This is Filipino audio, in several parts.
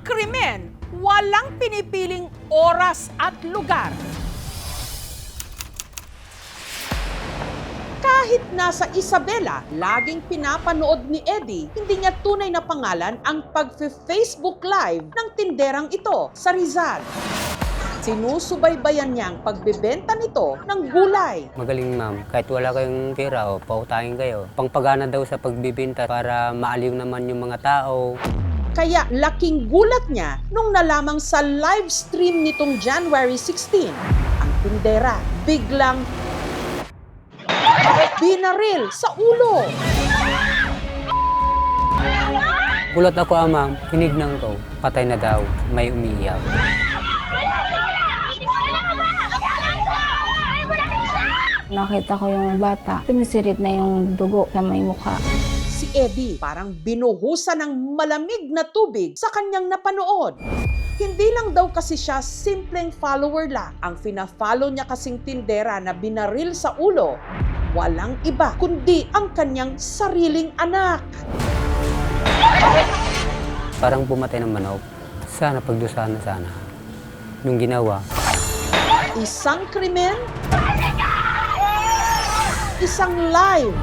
krimen, walang pinipiling oras at lugar. Kahit nasa Isabela, laging pinapanood ni Eddie, hindi niya tunay na pangalan ang pag-Facebook Live ng tinderang ito sa Rizal. Sinusubaybayan niyang pagbebenta nito ng gulay. Magaling ma'am, kahit wala kayong pera o pautangin kayo. Pangpagana daw sa pagbibinta para maaliw naman yung mga tao. Kaya laking gulat niya nung nalamang sa live stream nitong January 16, ang tindera biglang binaril sa ulo. Gulat ako ma'am, tinignan ko, patay na daw, may umiiyak. Nakita ko yung bata, tumisirit na yung dugo sa may mukha. Si Eddie parang binuhusan ng malamig na tubig sa kanyang napanood. Hindi lang daw kasi siya simpleng follower lang. Ang fina-follow niya kasing tindera na binaril sa ulo, walang iba kundi ang kanyang sariling anak. Parang pumatay ng manok. Sana pagdusahan na sana. Nung ginawa. Isang krimen, isang live.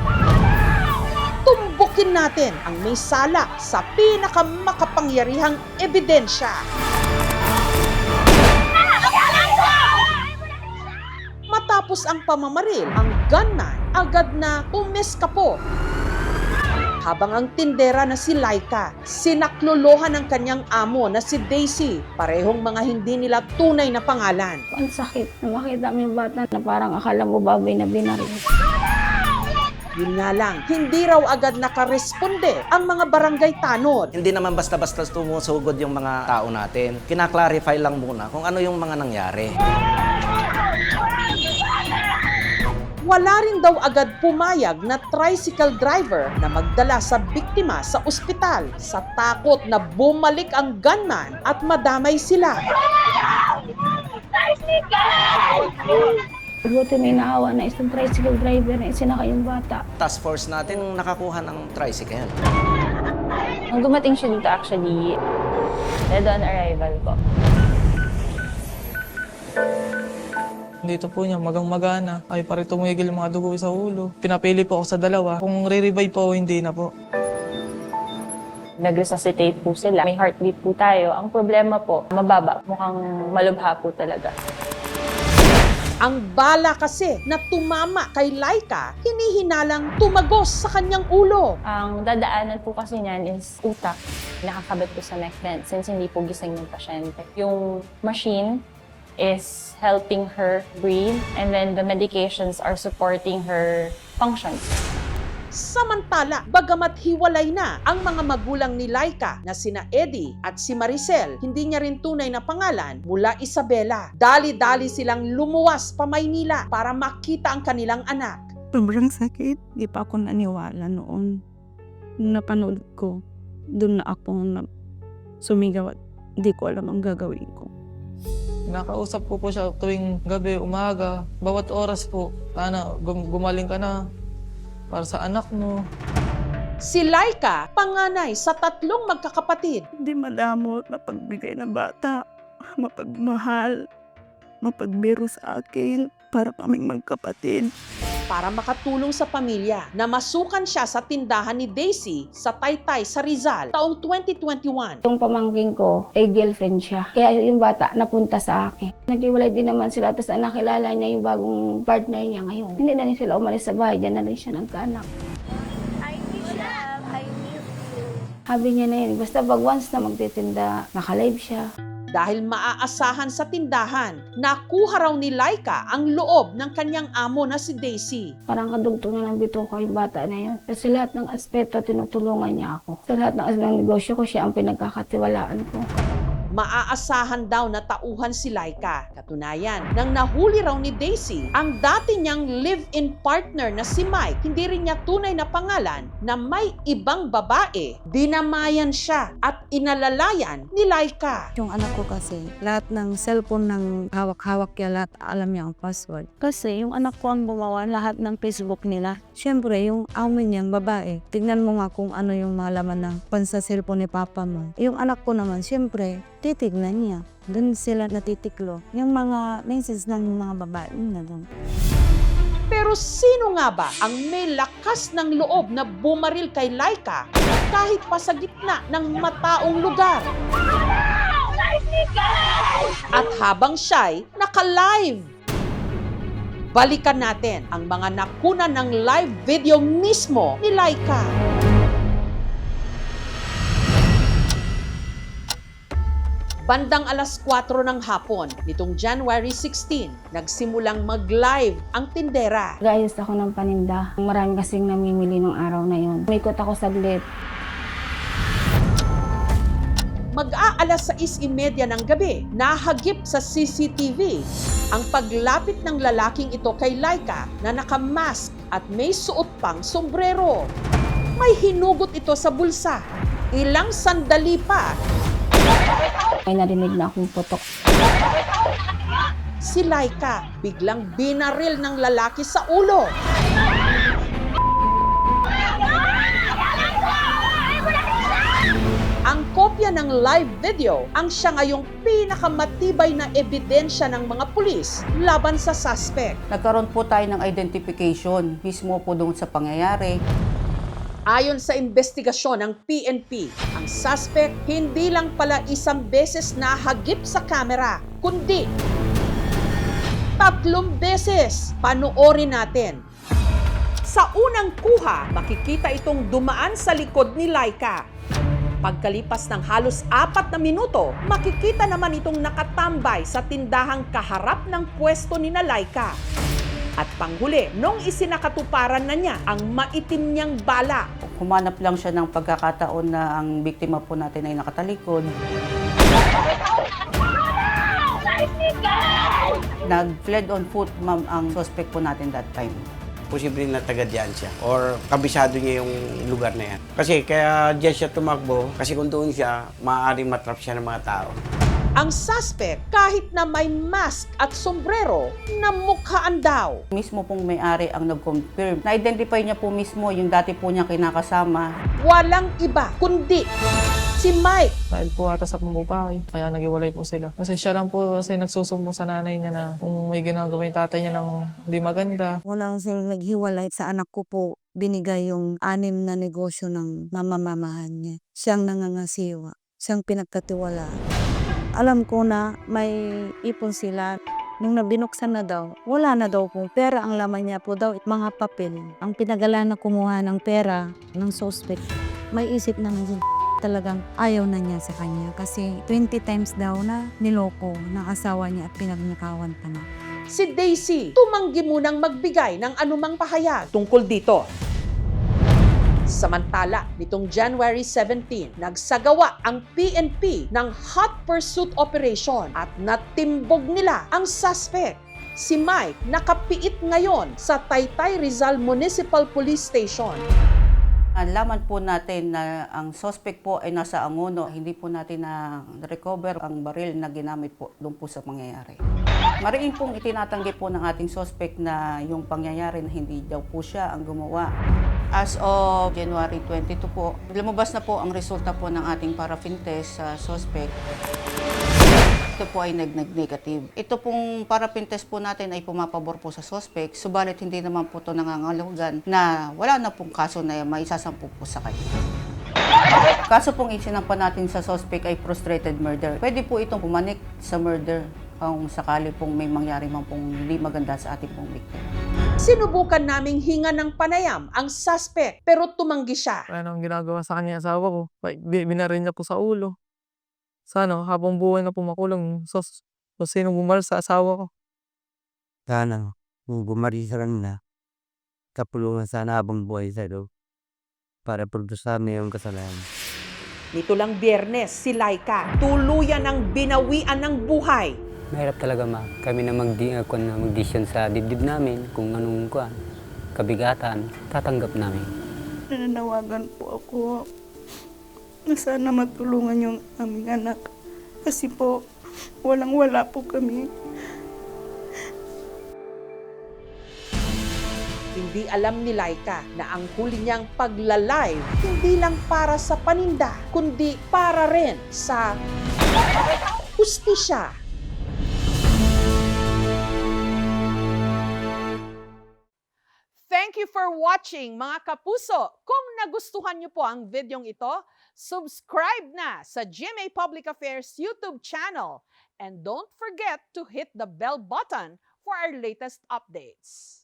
Tumbukin natin ang may sala sa pinakamakapangyarihang ebidensya. Matapos ang pamamaril, ang gunman agad na umeskapo. Habang ang tindera na si Laika, sinaklolohan ng kanyang amo na si Daisy, parehong mga hindi nila tunay na pangalan. Ang sakit na makita mo yung bata na parang akala mo baboy na binaril. Yun nga lang, hindi raw agad nakaresponde ang mga barangay tanod. Hindi naman basta-basta tumusugod yung mga tao natin. Kina-clarify lang muna kung ano yung mga nangyari. Wala rin daw agad pumayag na tricycle driver na magdala sa biktima sa ospital sa takot na bumalik ang gunman at madamay sila. Buti may naawa na isang tricycle driver na isinaka yung bata. Task force natin nakakuha ng tricycle. Nung dumating siya dito actually, dead on arrival po. Dito po niya, magang-magana. Ay, pare tumigil yung mga dugo sa ulo. Pinapili po ako sa dalawa. Kung re-revive po, hindi na po. Nag-resuscitate po sila. May heartbeat po tayo. Ang problema po, mababa. Mukhang malubha po talaga. Ang bala kasi na tumama kay Laika, hinihinalang tumagos sa kanyang ulo. Ang dadaanan po kasi niyan is utak. Nakakabit po sa neck vent since hindi po gising yung pasyente. Yung machine is helping her breathe and then the medications are supporting her functions. Samantala, bagamat hiwalay na ang mga magulang ni Laika na sina Eddie at si Maricel, hindi niya rin tunay na pangalan, mula Isabela. Dali-dali silang lumuwas pa Maynila para makita ang kanilang anak. Sobrang sakit. Di pa ako naniwala noon. Nung napanood ko, doon na ako sumigaw at di ko alam ang gagawin ko. Nakausap ko po siya tuwing gabi, umaga, bawat oras po. Sana gumaling ka na para sa anak mo. Si Laika, panganay sa 3 magkakapatid. Hindi madamot, mapagbigay ng bata, mapagmahal, mapagbiro sa akin para kaming magkapatid. Para makatulong sa pamilya na masukan siya sa tindahan ni Daisy sa Taytay sa Rizal taong 2021. Yung pamangking ko, ay girlfriend siya. Kaya yung bata napunta sa akin. Naghiwalay din naman sila, tapos nakilala niya yung bagong partner niya ngayon. Hindi na rin sila umalis sa bahay, dyan na rin siya nagkaanak. Sabi niya na yun, basta pag once na magtitinda, nakalive siya. Dahil maaasahan sa tindahan, nakuha raw ni Laika ang loob ng kanyang amo na si Daisy. Parang kadugtong na ng bito ko yung bata na yun. Kasi lahat ng aspeto, tinutulungan niya ako. Sa lahat ng negosyo ko, siya ang pinagkakatiwalaan ko. Maaasahan daw na tauhan si Laika. Katunayan, nang nahuli raw ni Daisy, ang dati niyang live-in partner na si Mike, hindi rin niya tunay na pangalan na may ibang babae. Dinamayan siya at inalalayan ni Laika. Yung anak ko kasi, lahat ng cellphone ng hawak-hawak niya, lahat alam niya ang password. Kasi yung anak ko ang gumawa lahat ng Facebook nila. Siyempre, yung amin niyang babae, tignan mo nga kung ano yung malaman ng sa cellphone ni papa mo. Yung anak ko naman, siyempre, titignan niya. Doon sila natitiklo. Yung mga message ng mga babae na doon. Pero sino nga ba ang may lakas ng loob na bumaril kay Laika kahit pa sa gitna ng mataong lugar? At habang siya'y naka-live, balikan natin ang mga nakunan ng live video mismo ni Laika. Bandang alas 4 ng hapon, nitong January 16, nagsimulang mag-live ang tindera. Gayos ako ng paninda. Marami kasing namimili ng araw na yun. Umikot ako saglit. Mag-aalas 6:30 ng gabi, nahagip sa CCTV ang paglapit ng lalaking ito kay Laika na nakamask at may suot pang sombrero. May hinugot ito sa bulsa. Ilang sandali pa, May narinig na akong putok. si Laika biglang binaril ng lalaki sa ulo. Ang kopya ng live video ang siya ngayong pinakamatibay na ebidensya ng mga pulis laban sa suspect. Nagkaroon po tayo ng identification mismo po doon sa pangyayari. Ayon sa investigasyon ng PNP, ang suspect hindi lang pala isang beses nahagip sa kamera, kundi 3 beses. Panoorin natin. Sa unang kuha, makikita itong dumaan sa likod ni Laika. Pagkalipas ng halos 4 na minuto, makikita naman itong nakatambay sa tindahang kaharap ng pwesto ni Laika. At panghuli, nung isinakatuparan na niya ang maitim niyang bala. Humanap lang siya ng pagkakataon na ang biktima po natin ay nakatalikod. Nag-fled on foot, ma'am, ang suspect po natin that time. Posible na taga diyan siya or kabisado niya yung lugar na yan. Kasi kaya diyan siya tumakbo kasi kung doon siya, maaaring matrap siya ng mga tao. Ang suspect, kahit na may mask at sombrero, namukhaan daw. Mismo pong may-ari ang nag-confirm. Na-identify niya po mismo yung dati po niya kinakasama. Walang iba kundi si Mike. Dahil po ata sa pambabae, kaya nagiwalay po sila. Kasi siya lang po kasi nagsusumbong sa nanay niya na kung may ginagawa yung tatay niya ng hindi maganda. Walang silang naghiwalay sa anak ko po. Binigay yung 6 na negosyo ng mamamamahan niya. Siyang nangangasiwa. Siyang pinagkatiwalaan. Alam ko na may ipon sila. Nung nabinuksan na daw, wala na daw po pera. Ang laman niya po daw, mga papel. Ang pinagala na kumuha ng pera ng suspect, may isip naman siya talagang ayaw na niya sa kanya. Kasi 20 times daw na niloko ng asawa niya at pinagnakawan pa na. Si Daisy, tumanggi munang magbigay ng anumang pahayag tungkol dito. Samantala, nitong January 17, nagsagawa ang PNP ng hot pursuit operation at natimbog nila ang suspect. Si Mike nakapiit ngayon sa Taytay Rizal Municipal Police Station. Alaman po natin na ang suspect po ay nasa Angono. Hindi po natin na-recover ang baril na ginamit po doon po sa pangyayari. Mariin pong itinatanggi po ng ating suspect na yung pangyayari na hindi daw po siya ang gumawa. As of January 22 po, lumabas na po ang resulta po ng ating paraffin test sa suspect. Ito po ay nag-negative. Ito pong paraffin test po natin ay pumapabor po sa suspect, subalit hindi naman po ito nangangahulugan na wala na pong kaso na maisasampu po sa kanya. Kaso pong isinampa natin sa suspect ay frustrated murder. Pwede po itong pumanik sa murder kung sakali pong may mangyari man pong hindi maganda sa ating pong victim. Sinubukan naming hinga ng panayam ang suspect pero tumanggi siya. Ano ang ginagawa sa kanya asawa ko? Binarin niya po sa ulo. Sana habang buhay na po makulong kung sino bumaril sa asawa ko. Sana, kung bumari sa kanila, kapulungan sana habang buhay sa loob para produsar na yung kasalanan. Nito lang Biyernes, si Laika tuluyan ng binawian ng buhay. Mahirap talaga kami na mag-decision sa dibdib namin kung anong kabigatan, tatanggap namin. Nananawagan po ako na sana matulungan yung aming anak. Kasi po, walang-wala po kami. Hindi alam ni Laika na ang huli niyang pagla-live hindi lang para sa paninda, kundi para rin sa hustisya. Thank you for watching, mga kapuso. Kung nagustuhan niyo po ang videong ito, subscribe na sa GMA Public Affairs YouTube channel. And don't forget to hit the bell button for our latest updates.